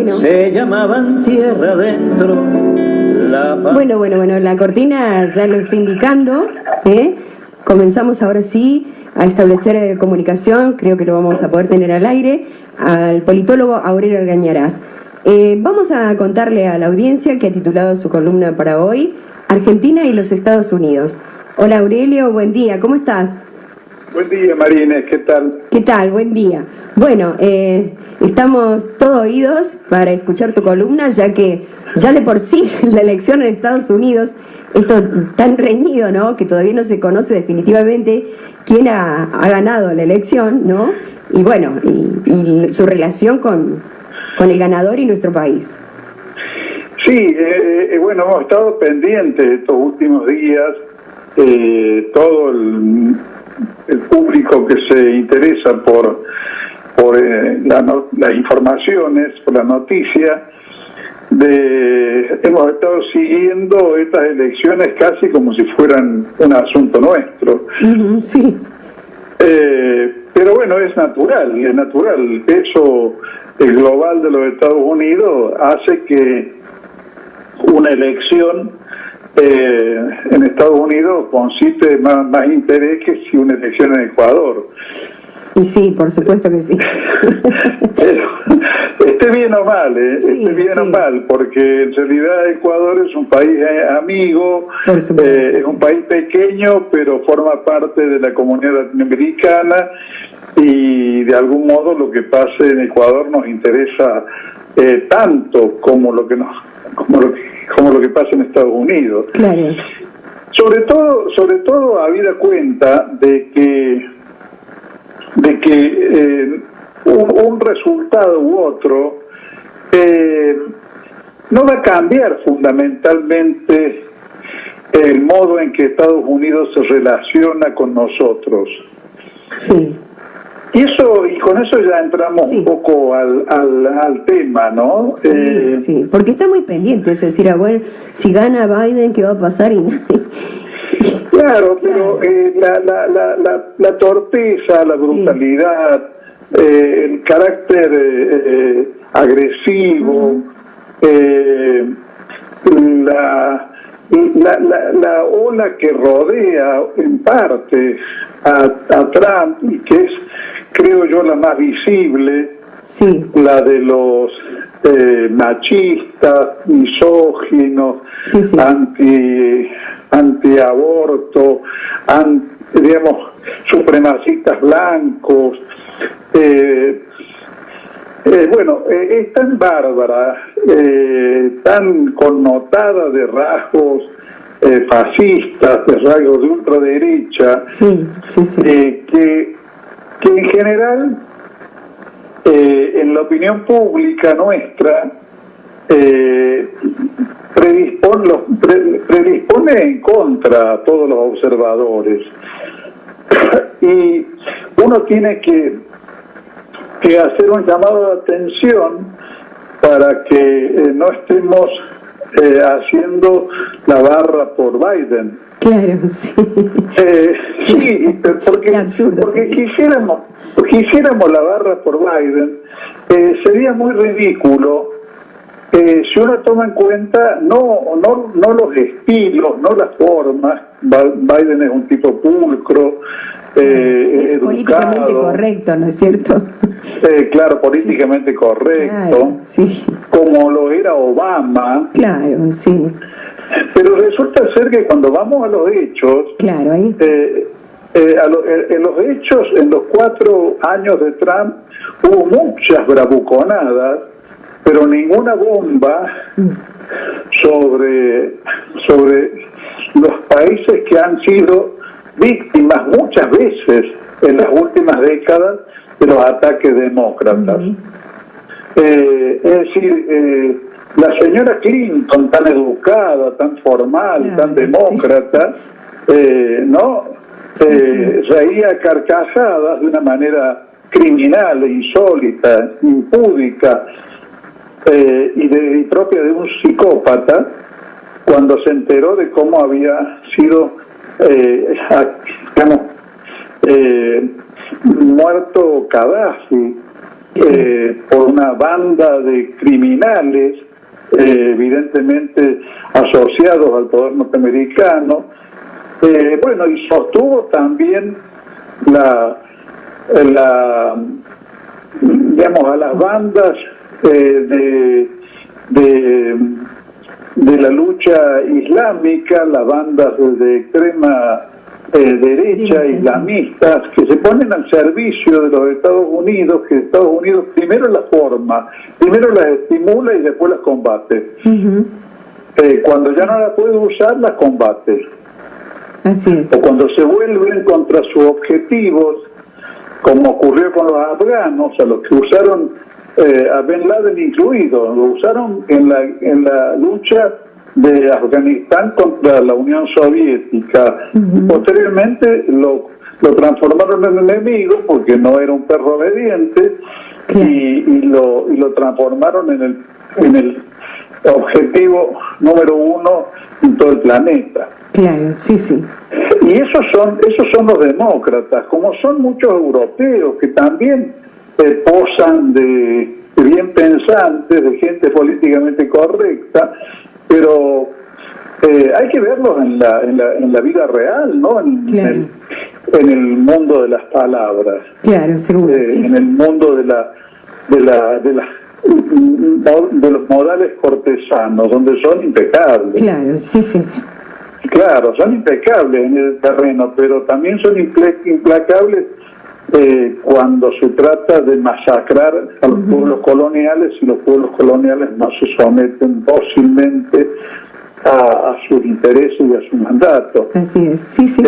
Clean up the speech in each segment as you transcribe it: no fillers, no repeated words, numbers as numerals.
Bueno. Se llamaban Tierra Adentro. Bueno, la cortina ya lo está indicando, ¿eh? Comenzamos ahora sí a establecer comunicación, creo que lo vamos a poder tener al aire, al politólogo Aurelio Argañarás. Vamos a contarle a la audiencia que ha titulado su columna para hoy, Argentina y los Estados Unidos. Hola Aurelio, buen día, ¿cómo estás? Buen día, Marínez, ¿qué tal? ¿Qué tal? Buen día. Bueno, estamos todos oídos para escuchar tu columna, ya que ya de por sí la elección en Estados Unidos, esto tan reñido, ¿no? Que todavía no se conoce definitivamente quién ha ganado la elección, ¿no? Y bueno, y su relación con el ganador y nuestro país. Sí, bueno, hemos estado pendientes estos últimos días, todo el público que se interesa por las informaciones, por la noticia, hemos estado siguiendo estas elecciones casi como si fueran un asunto nuestro. Sí. Pero bueno, es natural. El peso global de los Estados Unidos hace que una elección en Estados Unidos concite más interés que si una elección en Ecuador. Y sí, por supuesto que sí. Esté bien o mal, Sí, esté bien sí. o mal, porque en realidad Ecuador es un país amigo, es un país pequeño, pero forma parte de la comunidad latinoamericana y de algún modo lo que pase en Ecuador nos interesa tanto como lo que pasa en Estados Unidos. Claro. Sobre todo habida cuenta de que un resultado u otro no va a cambiar fundamentalmente el modo en que Estados Unidos se relaciona con nosotros. Sí. Y con eso ya entramos un poco al tema, ¿no? Sí, porque está muy pendiente, es decir, bueno, si gana Biden, ¿qué va a pasar? Claro, pero la torpeza, la brutalidad, el carácter agresivo, la ola que rodea en parte a Trump y que es, creo yo, la más visible, la de los machistas, misóginos, antiaborto, digamos, supremacistas blancos. Bueno, es tan bárbara, tan connotada de rasgos fascistas, de rasgos de ultraderecha, que en general en la opinión pública nuestra predispone en contra a todos los observadores. Y uno tiene que hacer un llamado de atención para que no estemos haciendo la barra por Biden. Claro, sí. Sí, porque quisiéramos la barra por Biden, sería muy ridículo si uno toma en cuenta no los estilos, no las formas. Biden es un tipo pulcro, es educado, políticamente correcto, ¿no es cierto? Claro, políticamente correcto, como lo era Obama. Claro, sí. Pero resulta ser que cuando vamos a los hechos, claro, ahí. En los hechos, en los 4 años de Trump, hubo muchas bravuconadas, pero ninguna bomba sobre los países que han sido víctimas muchas veces en las últimas décadas de los ataques demócratas. Es decir, la señora Clinton, tan educada, tan formal, tan demócrata, ¿no? Reía a carcajadas de una manera criminal, insólita, impúdica y propia de un psicópata cuando se enteró de cómo había sido muerto Gaddafi por una banda de criminales, evidentemente asociados al poder norteamericano. Bueno, y sostuvo también digamos, a las bandas de la lucha islámica, las bandas de extrema derecha, islamistas, que se ponen al servicio de los Estados Unidos, que Estados Unidos primero las forma, primero las estimula y después las combate. Cuando ya no las puede usar, las combate. Así es. O cuando se vuelven contra sus objetivos, como ocurrió con los afganos, a los que usaron, a Ben Laden incluido, lo usaron en la lucha de Afganistán contra la Unión Soviética. Posteriormente lo transformaron en enemigo porque no era un perro obediente, y lo transformaron en el objetivo número uno en todo el planeta. Claro, sí, sí. Y esos son los demócratas, como son muchos europeos que también posan de bien pensantes, de gente políticamente correcta, pero hay que verlos en la vida real, ¿no? En el mundo de las palabras. Claro, seguro. En el mundo de los modales cortesanos, donde son impecables. Claro, sí, sí. Claro, son impecables en el terreno, pero también son implacables cuando se trata de masacrar a los pueblos coloniales, y los pueblos coloniales no se someten dócilmente a sus intereses y a su mandato. Así es, sí, sí.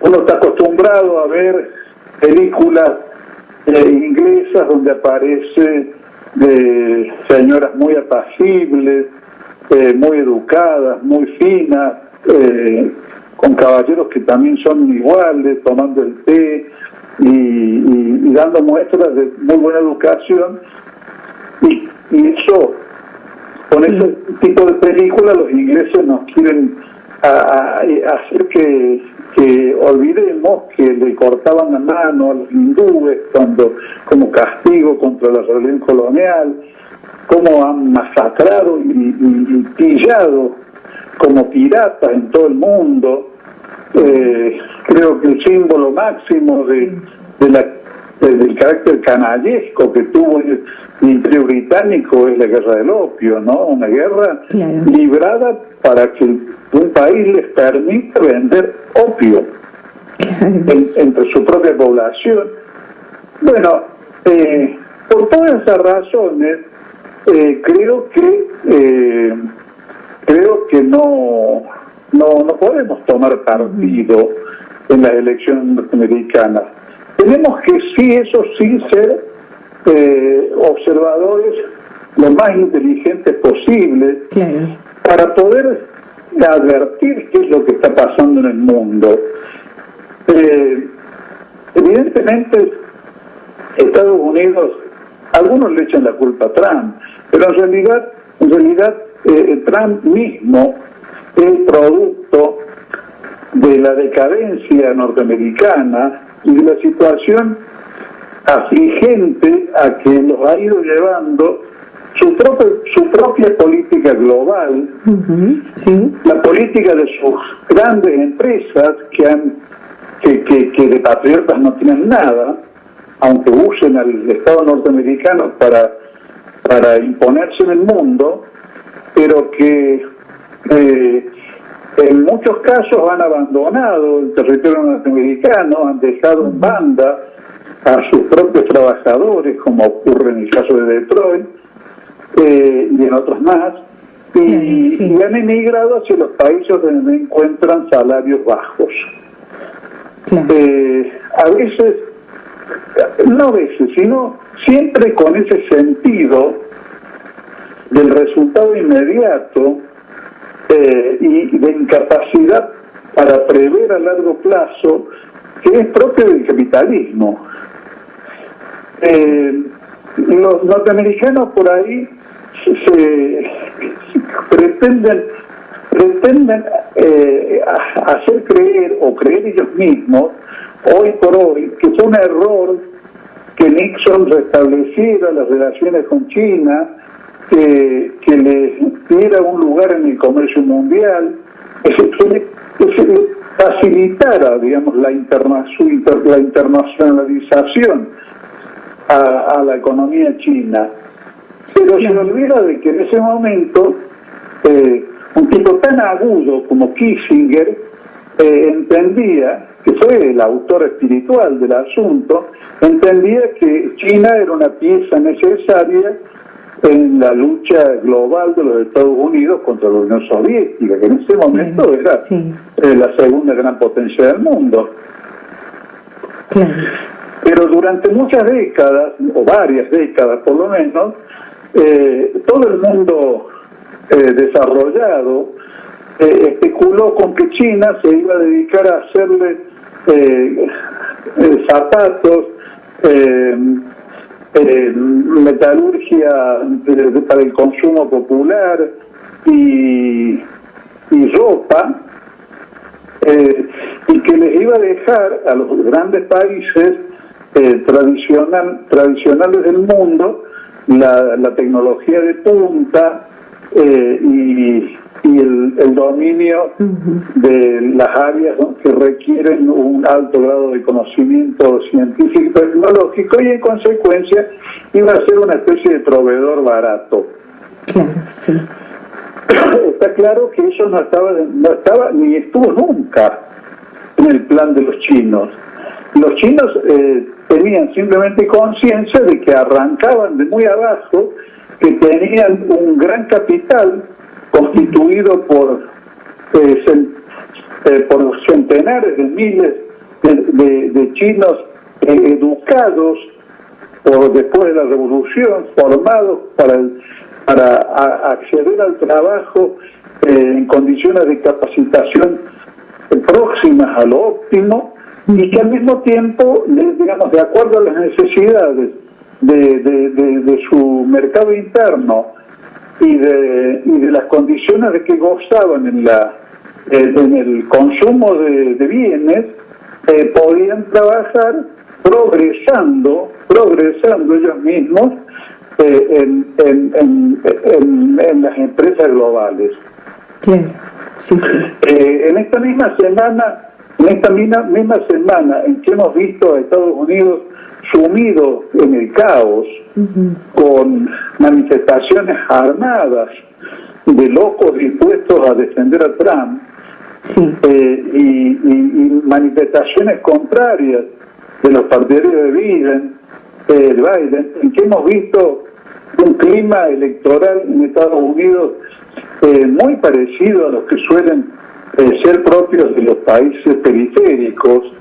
Uno está acostumbrado a ver películas inglesas donde aparece señoras muy apacibles, muy educadas, muy finas, con caballeros que también son iguales, tomando el té y dando muestras de muy buena educación, y eso, con ese tipo de películas, los ingleses nos quieren hacer que olvidemos que le cortaban la mano a los hindúes como castigo contra la rebelión colonial, cómo han masacrado y pillado como piratas en todo el mundo. Creo que el símbolo máximo del carácter canallesco que tuvo el Imperio Británico es la guerra del opio, ¿no? Una guerra librada para que un país les permita vender opio entre su propia población. Bueno, por todas esas razones, creo que no podemos tomar partido en las elecciones norteamericanas. Tenemos que ser observadores lo más inteligentes posibles, para poder advertir qué es lo que está pasando en el mundo. Evidentemente, Estados Unidos, algunos le echan la culpa a Trump, pero en realidad Trump mismo es producto de la decadencia norteamericana y de la situación afligente a que los ha ido llevando su propia política global, la política de sus grandes empresas que de patriotas no tienen nada, aunque usen al Estado norteamericano para imponerse en el mundo, pero que en muchos casos han abandonado el territorio norteamericano, han dejado en banda a sus propios trabajadores, como ocurre en el caso de Detroit y en otros más, y han emigrado hacia los países donde encuentran salarios bajos. A veces, no a veces, sino siempre con ese sentido del resultado inmediato y de incapacidad para prever a largo plazo, que es propio del capitalismo. Los norteamericanos por ahí pretenden hacer creer, o creer ellos mismos, hoy por hoy, que fue un error que Nixon restableciera las relaciones con China, que le diera un lugar en el comercio mundial, que se facilitara, digamos, la internacionalización a la economía china. Pero se olvida de que en ese momento un tipo tan agudo como Kissinger entendía, que fue el autor espiritual del asunto, entendía que China era una pieza necesaria en la lucha global de los Estados Unidos contra la Unión Soviética, que en ese momento era la segunda gran potencia del mundo. Pero durante muchas décadas, o varias décadas por lo menos, todo el mundo desarrollado especuló con que China se iba a dedicar a hacerle zapatos, metalurgia para el consumo popular y ropa, y que les iba a dejar a los grandes países tradicionales del mundo la tecnología de punta y el dominio de las áreas que requieren un alto grado de conocimiento científico y tecnológico, y en consecuencia iba a ser una especie de proveedor barato. Claro, sí. Está claro que eso no estaba ni estuvo nunca en el plan de los chinos. Los chinos tenían simplemente conciencia de que arrancaban de muy abajo, que tenían un gran capital constituido por centenares de miles de chinos educados después de la revolución, formados para acceder al trabajo en condiciones de capacitación próximas a lo óptimo, y que al mismo tiempo, digamos, de acuerdo a las necesidades de su mercado interno y de las condiciones de que gozaban en el consumo de bienes, podían trabajar progresando ellos mismos en las empresas globales. Claro, sí. En esta misma semana en que hemos visto a Estados Unidos sumido en el caos, con manifestaciones armadas de locos dispuestos a defender a Trump, y manifestaciones contrarias de los partidarios de Biden, en que hemos visto un clima electoral en Estados Unidos muy parecido a los que suelen ser propios de los países periféricos,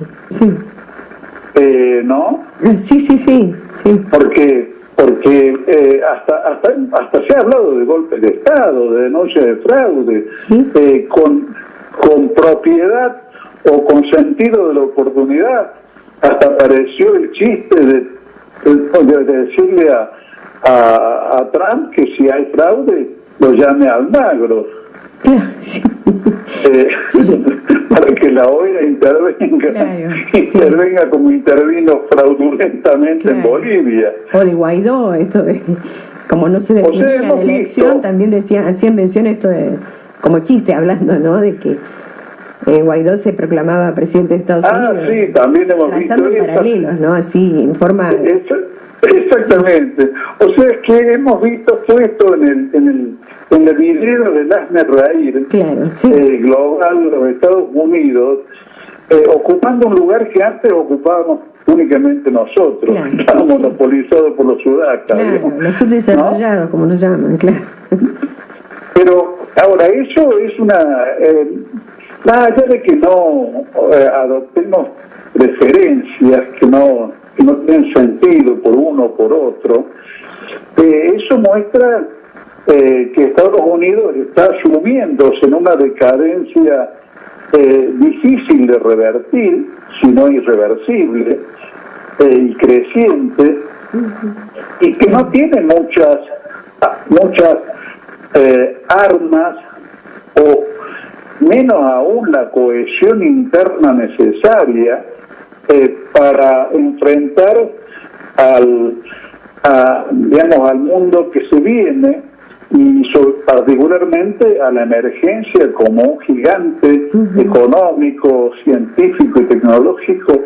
¿no? Sí. Porque hasta se ha hablado de golpe de Estado, de denuncia de fraude, con propiedad o con sentido de la oportunidad. Hasta apareció el chiste de decirle a Trump que si hay fraude lo llame a Almagro. Para que la OEA intervenga como intervino fraudulentamente en Bolivia. O de Guaidó, como no se definía la elección, también hacían mención esto como chiste, hablando, ¿no? De que Guaidó se proclamaba presidente de Estados Unidos. Sí, también hemos visto paralelos, ¿no? Así, en forma... Exactamente. O sea, es que hemos visto esto en el video del hazme reír, global de los Estados Unidos, ocupando un lugar que antes ocupábamos únicamente nosotros. Estamos monopolizados por los sudacas. Los subdesarrollados, ¿no? Como nos llaman, Pero ahora, eso es más allá de que no adoptemos preferencias que no tienen sentido por uno o por otro, eso muestra que Estados Unidos está sumiéndose en una decadencia difícil de revertir, si no irreversible, y creciente, y que no tiene muchas armas, o menos aún la cohesión interna necesaria para enfrentar digamos, al mundo que se viene y particularmente a la emergencia como un gigante económico, científico y tecnológico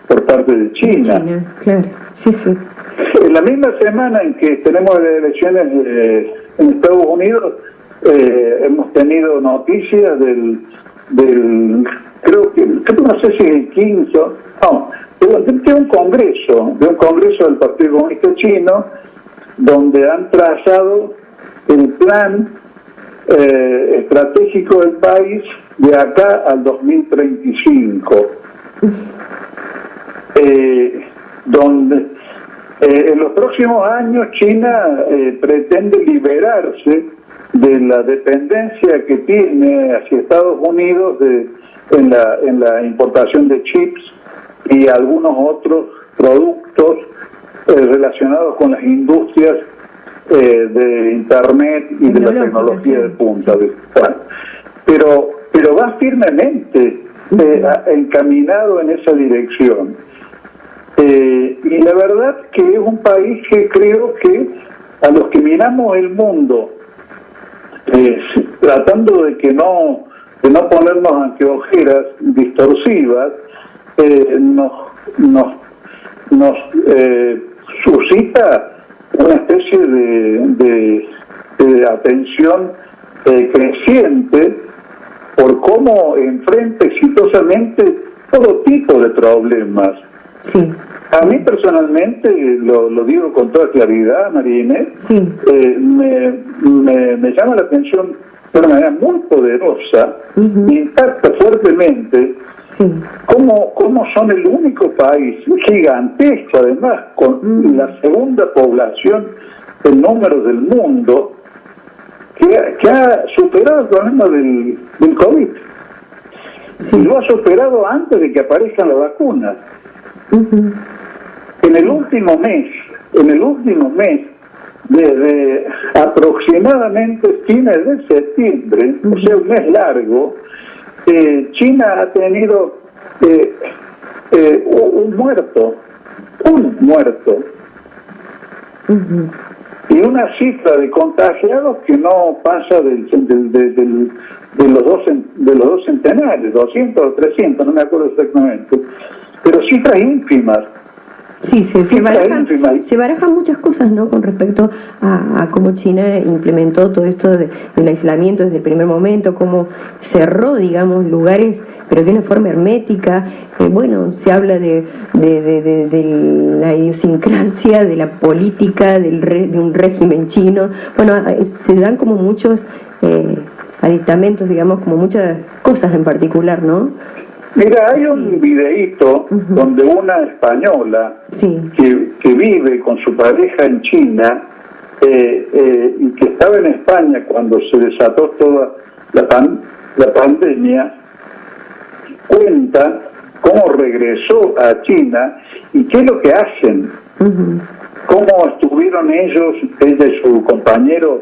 por parte de China. Claro, sí. En la misma semana en que tenemos elecciones en Estados Unidos, hemos tenido noticias del creo que no sé si el 15, de un congreso del Partido Comunista Chino, donde han trazado el plan estratégico del país de acá al 2035, donde en los próximos años China pretende liberarse de la dependencia que tiene hacia Estados Unidos en la importación de chips y algunos otros productos relacionados con las industrias de Internet y de la tecnología de punta. Bueno, pero va firmemente encaminado en esa dirección. Y la verdad que es un país que creo que a los que miramos el mundo tratando de no ponernos anteojeras distorsivas, nos suscita una especie de atención creciente por cómo enfrenta exitosamente todo tipo de problemas. Sí. A mí personalmente, lo digo con toda claridad, María Inés, sí. Me llama la atención de una manera muy poderosa, impacta fuertemente, cómo son el único país gigantesco, además, con la segunda población en número del mundo, que ha superado el problema del COVID. Sí. Y lo ha superado antes de que aparezcan las vacunas. En el último mes, desde aproximadamente fines de septiembre, o sea, un mes largo, China ha tenido un muerto, y una cifra de contagiados que no pasa de los dos centenares, 200 o 300, no me acuerdo exactamente, pero cifras ínfimas. Sí, se barajan muchas cosas, ¿no?, con respecto a cómo China implementó todo esto del aislamiento desde el primer momento, cómo cerró, digamos, lugares, pero de una forma hermética. Bueno, se habla de la idiosincrasia, de la política, de un régimen chino. Bueno, se dan como muchos aditamentos, digamos, como muchas cosas en particular, ¿no? Mira, hay un videíto donde una española que vive con su pareja en China y que estaba en España cuando se desató toda la pandemia, cuenta cómo regresó a China y qué es lo que hacen, cómo estuvieron ella y su compañero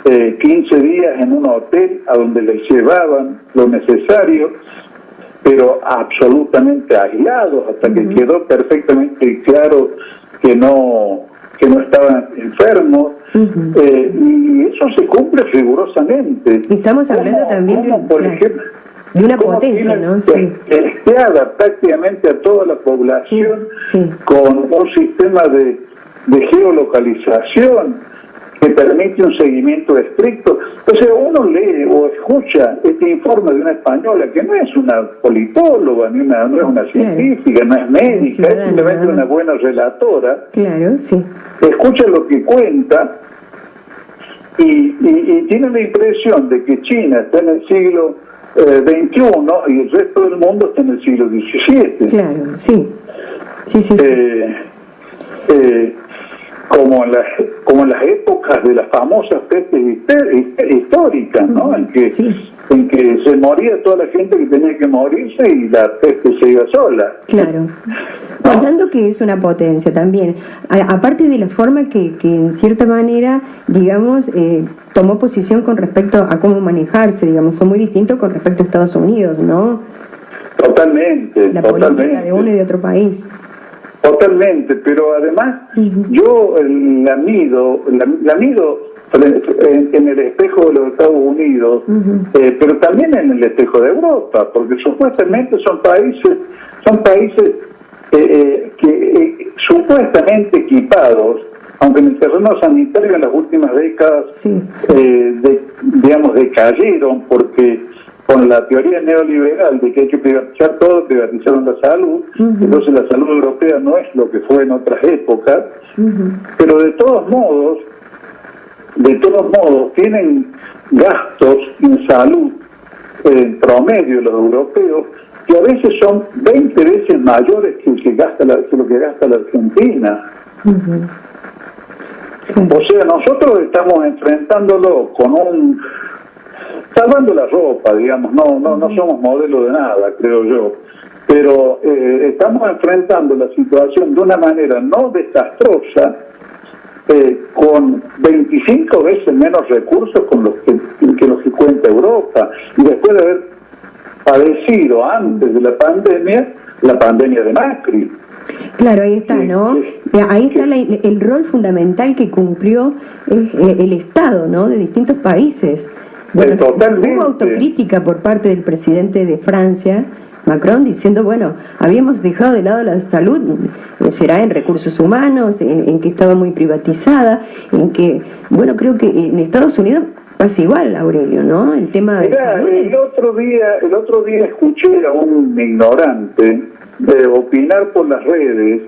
15 días en un hotel a donde les llevaban lo necesario, pero absolutamente aislados, hasta que quedó perfectamente claro que no estaban enfermos, y eso se cumple rigurosamente. Estamos hablando también de una potencia, ¿no? Sí. Testeada prácticamente a toda la población con un sistema de geolocalización que permite un seguimiento estricto. O sea, uno lee o escucha este informe de una española que no es una politóloga, no es una científica, no es médica, es simplemente una buena relatora. Claro, sí. Escucha lo que cuenta y tiene la impresión de que China está en el siglo XXI y el resto del mundo está en el siglo XVII. Claro, sí. Como en las épocas de las famosas pestes históricas, ¿no? En que se moría toda la gente que tenía que morirse y la peste se iba sola. Claro. Contando que es una potencia también, aparte de la forma que en cierta manera, digamos, tomó posición con respecto a cómo manejarse, digamos, fue muy distinto con respecto a Estados Unidos, ¿no? Totalmente. La política de uno y de otro país. Totalmente, pero además yo la mido en el espejo de los Estados Unidos, pero también en el espejo de Europa, porque supuestamente son países que supuestamente equipados, aunque en el terreno sanitario en las últimas décadas, decayeron, porque con la teoría neoliberal de que hay que privatizar todo, privatizaron la salud, entonces la salud europea no es lo que fue en otras épocas, pero de todos modos tienen gastos en salud en promedio los europeos que a veces son 20 veces mayores que lo que gasta la Argentina. O sea, nosotros estamos enfrentándolo con salvando la ropa, digamos, no somos modelo de nada, creo yo, pero estamos enfrentando la situación de una manera no desastrosa, con 25 veces menos recursos que los que cuenta Europa, y después de haber padecido antes de la pandemia de Macri. Claro, ahí está, ¿no? Ahí está el rol fundamental que cumplió el Estado, ¿no? De distintos países. Bueno, hubo autocrítica por parte del presidente de Francia, Macron, diciendo, bueno, habíamos dejado de lado la salud, será en recursos humanos, en que estaba muy privatizada, en que, bueno, creo que en Estados Unidos pasa igual, Aurelio, ¿no? El tema de salud. El otro día escuché a un ignorante opinar por las redes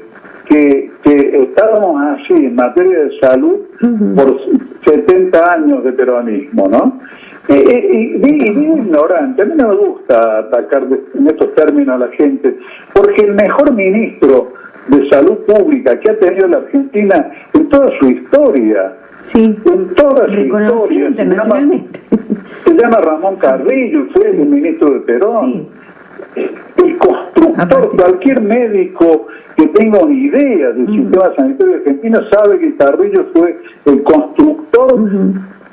que estábamos así en materia de salud por 70 años de peronismo, ¿no? Y digo ignorante, a mí no me gusta atacar en estos términos a la gente, porque el mejor ministro de salud pública que ha tenido la Argentina en toda su historia, en toda su reconocido internacionalmente, se llama Ramón Carrillo, fue el ministro de Perón. El constructor, cualquier médico que tenga una idea del sistema sanitario argentino sabe que Carrillo fue el constructor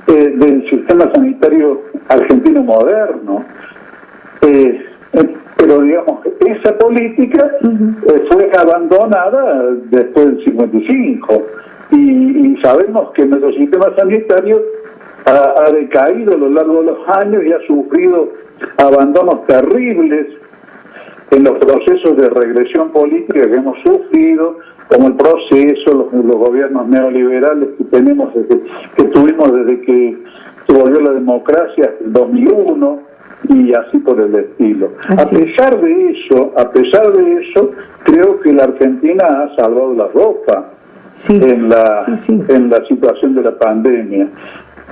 del sistema sanitario argentino moderno. Pero digamos, esa política fue abandonada después del 55 y sabemos que nuestro sistema sanitario ha decaído a lo largo de los años y ha sufrido abandonos terribles en los procesos de regresión política que hemos sufrido, como el proceso, los gobiernos neoliberales que tuvimos desde que se volvió la democracia en 2001 y así por el estilo. A pesar de eso, creo que la Argentina ha salvado la ropa en la situación de la pandemia.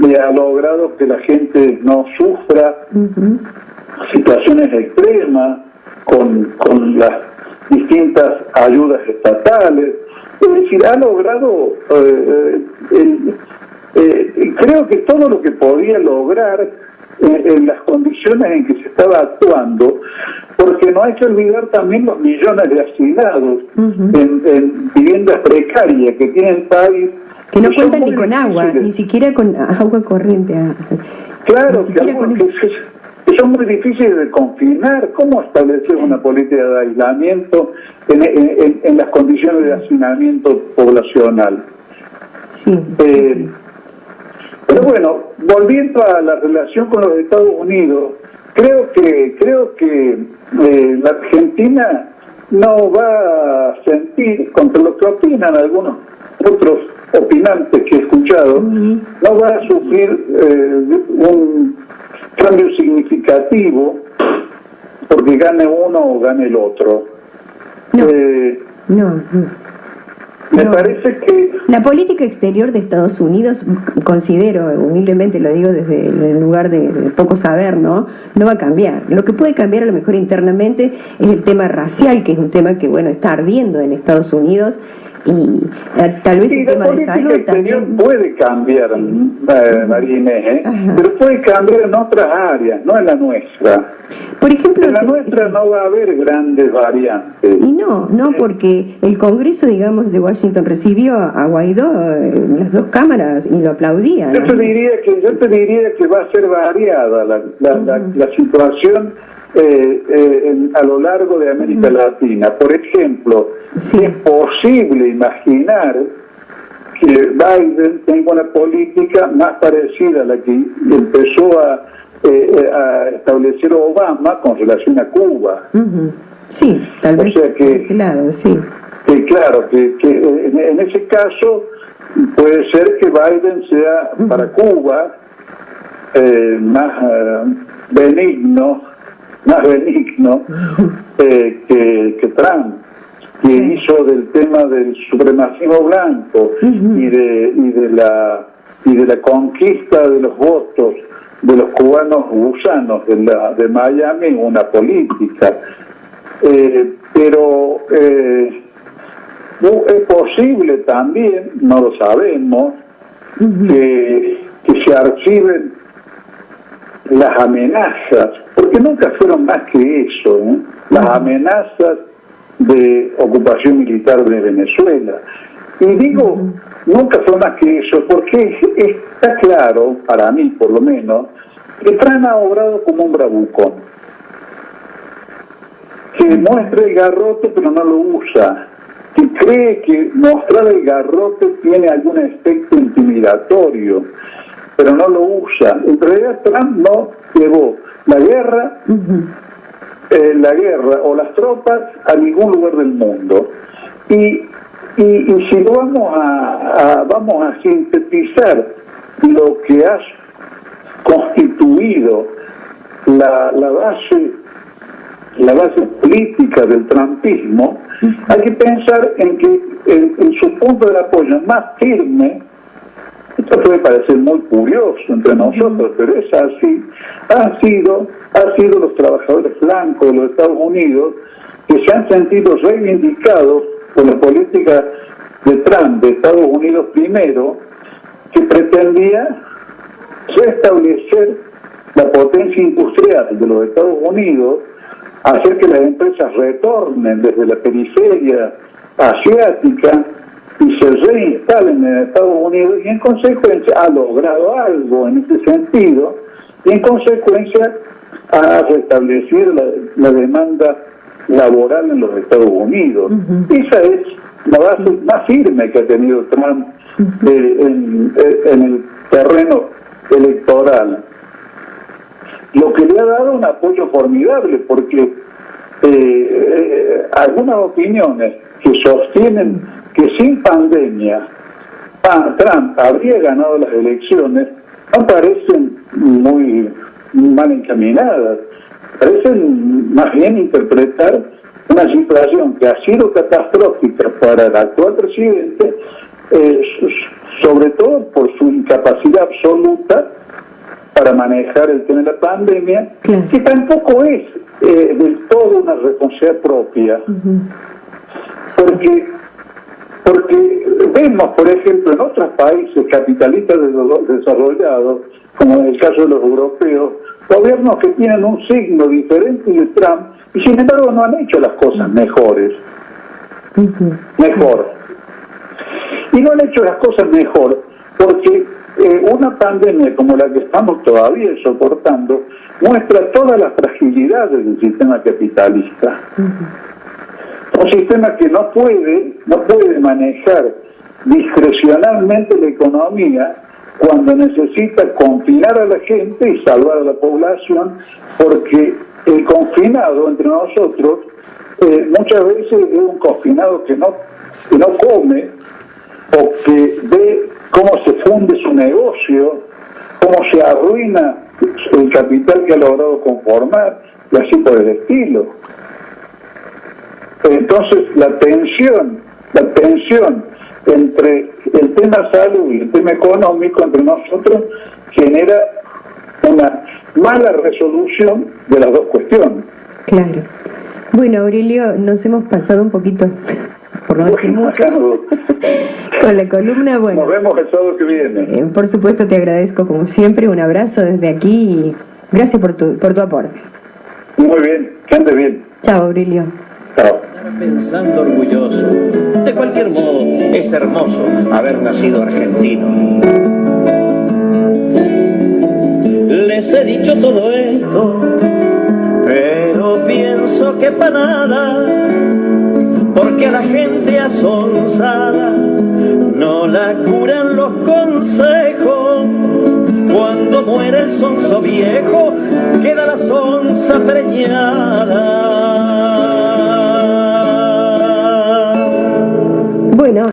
Y ha logrado que la gente no sufra situaciones extremas con las distintas ayudas estatales. Es decir, ha logrado, creo que todo lo que podía lograr en las condiciones en que se estaba actuando, porque no hay que olvidar también los millones de hacinados en viviendas precarias que tiene el país, que no cuentan ni con agua, ni siquiera con agua corriente. Claro, que son muy difíciles de confinar. ¿Cómo establecer una política de aislamiento en las condiciones de hacinamiento poblacional? Pero bueno, volviendo a la relación con los Estados Unidos, creo que la Argentina no va a sentir, contra lo que opinan algunos otros opinantes que he escuchado, no va a sufrir un cambio significativo porque gane uno o gane el otro. Me parece que la política exterior de Estados Unidos, considero, humildemente lo digo desde el lugar de poco saber, no va a cambiar. Lo que puede cambiar a lo mejor internamente es el tema racial, que es un tema que, bueno, está ardiendo en Estados Unidos, y tal vez el tema de salud también puede cambiar, María Inés, pero puede cambiar en otras áreas, no en la nuestra. Por ejemplo, en la nuestra no va a haber grandes variantes. Y no, porque el Congreso, digamos, de Washington recibió a Guaidó en las dos cámaras y lo aplaudían, ¿no? Yo te diría que va a ser variada la situación a lo largo de América Latina. Por ejemplo, Sí. es posible imaginar que Biden tenga una política más parecida a la que empezó a establecer Obama con relación a Cuba. Ujú. Sí, tal O vez sea que- por ese lado, sí. Claro, que en ese caso puede ser que Biden sea para Cuba más benigno que Trump, que hizo del tema del supremacismo blanco y de la conquista de los votos de los cubanos gusanos de Miami una política. Pero es posible también, no lo sabemos, que se archiven las amenazas, porque nunca fueron más que eso, ¿eh? Las amenazas de ocupación militar de Venezuela. Y digo, nunca fue más que eso, porque está claro, para mí por lo menos, que Trump ha obrado como un bravucón, que muestra el garrote pero no lo usa, que cree que mostrar el garrote tiene algún efecto intimidatorio, pero no lo usa. En realidad Trump no llevó la guerra o las tropas a ningún lugar del mundo. Y si lo vamos a sintetizar lo que ha constituido la base política del trumpismo, hay que pensar en que en su punto de apoyo más firme, esto puede parecer muy curioso entre nosotros, pero es así, han sido los trabajadores blancos de los Estados Unidos que se han sentido reivindicados por la política de Trump, de Estados Unidos primero, que pretendía restablecer la potencia industrial de los Estados Unidos, hacer que las empresas retornen desde la periferia asiática y se reinstalen en Estados Unidos, y en consecuencia ha logrado algo en ese sentido, y en consecuencia ha restablecido la demanda laboral en los Estados Unidos. Esa es la base más firme que ha tenido Trump en el terreno electoral, lo que le ha dado un apoyo formidable, porque algunas opiniones que sostienen que sin pandemia Trump habría ganado las elecciones no parecen muy mal encaminadas, parecen más bien interpretar una situación que ha sido catastrófica para el actual presidente, sobre todo por su incapacidad absoluta para manejar el tema de la pandemia, Claro. que tampoco es del todo una responsabilidad propia, porque vemos, por ejemplo, en otros países capitalistas desarrollados, como en el caso de los europeos, gobiernos que tienen un signo diferente de Trump y sin embargo no han hecho las cosas mejor. Y no han hecho las cosas mejor porque una pandemia como la que estamos todavía soportando muestra todas las fragilidades del sistema capitalista. Un sistema que no puede manejar discrecionalmente la economía cuando necesita confinar a la gente y salvar a la población, porque el confinado entre nosotros muchas veces es un confinado que no come, o que ve cómo se funde su negocio, cómo se arruina el capital que ha logrado conformar, y así por el estilo. Entonces la tensión entre el tema salud y el tema económico entre nosotros genera una mala resolución de las dos cuestiones. Claro. Bueno, Aurelio, nos hemos pasado un poquito, por no decir mucho, con la columna. Bueno, Nos vemos el sábado que viene. por supuesto te agradezco como siempre, un abrazo desde aquí y gracias por tu aporte. Muy bien, que ande bien. Chao, Aurelio. Chao. Pensando orgulloso. De cualquier modo, es hermoso haber nacido argentino. Les he dicho todo esto, pero pienso que para nada, porque a la gente asonsada no la curan los consejos. Cuando muere el sonso viejo, queda la sonza preñada.